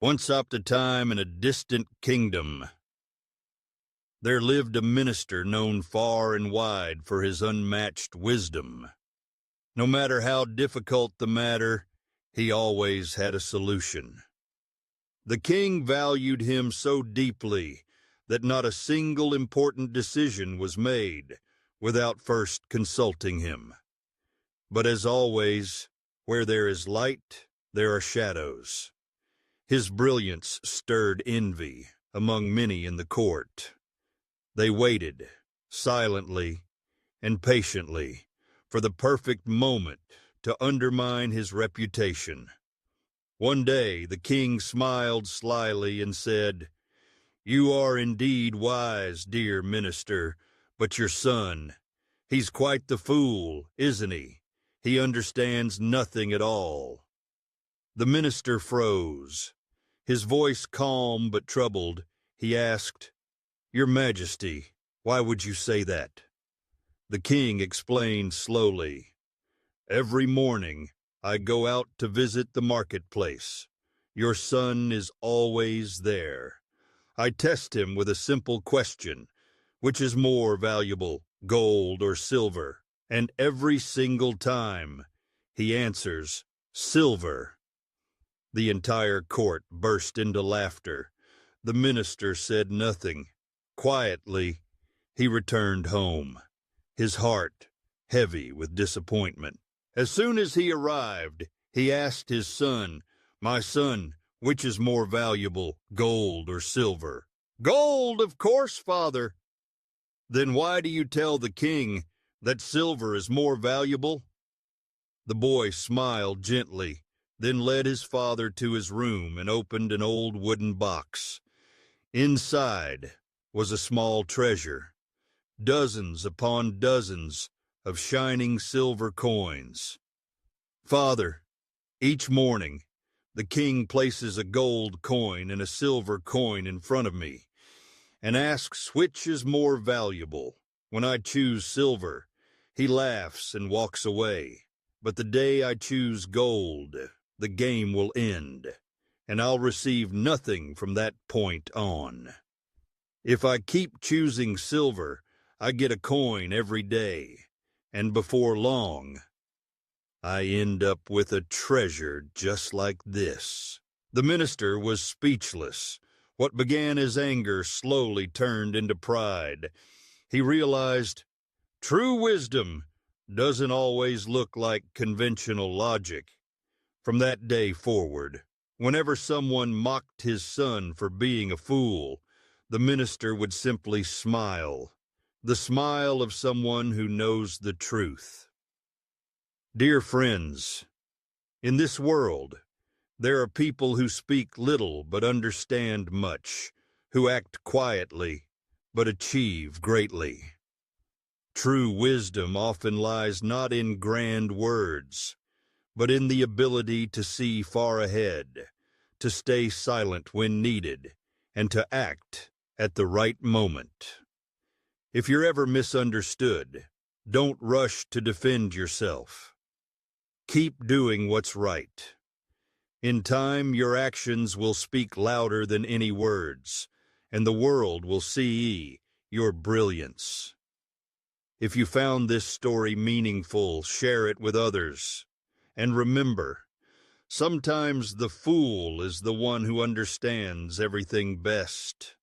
Once up a time in a distant kingdom, there lived a minister known far and wide for his unmatched wisdom. No matter how difficult the matter, he always had a solution. The king valued him so deeply that not a single important decision was made without first consulting him. But as always, where there is light, there are shadows. His brilliance stirred envy among many in the court. They waited, silently and patiently, for the perfect moment to undermine his reputation. One day the king smiled slyly and said, "You are indeed wise, dear minister, but your son, he's quite the fool, isn't he? He understands nothing at all." The minister froze. His voice calm but troubled, he asked, "Your Majesty, why would you say that?" The king explained slowly, "Every morning I go out to visit the marketplace. Your son is always there. I test him with a simple question, which is more valuable, gold or silver? And every single time he answers, silver." The entire court burst into laughter. The minister said nothing. Quietly, he returned home, his heart heavy with disappointment. As soon as he arrived, he asked his son, "My son, which is more valuable, gold or silver?" "Gold, of course, father." "Then why do you tell the king that silver is more valuable?" The boy smiled gently, then led his father to his room and opened an old wooden box. Inside was a small treasure, dozens upon dozens of shining silver coins. "Father, each morning the king places a gold coin and a silver coin in front of me and asks which is more valuable. When I choose silver, he laughs and walks away. But the day I choose gold, the game will end, and I'll receive nothing from that point on. If I keep choosing silver, I get a coin every day, and before long, I end up with a treasure just like this." The minister was speechless. What began as anger slowly turned into pride. He realized true wisdom doesn't always look like conventional logic. From that day forward, whenever someone mocked his son for being a fool, the minister would simply smile, the smile of someone who knows the truth. Dear friends, in this world, there are people who speak little but understand much, who act quietly but achieve greatly. True wisdom often lies not in grand words, but in the ability to see far ahead, to stay silent when needed, and to act at the right moment. If you're ever misunderstood, don't rush to defend yourself. Keep doing what's right. In time, your actions will speak louder than any words, and the world will see your brilliance. If you found this story meaningful, share it with others. And remember, sometimes the fool is the one who understands everything best.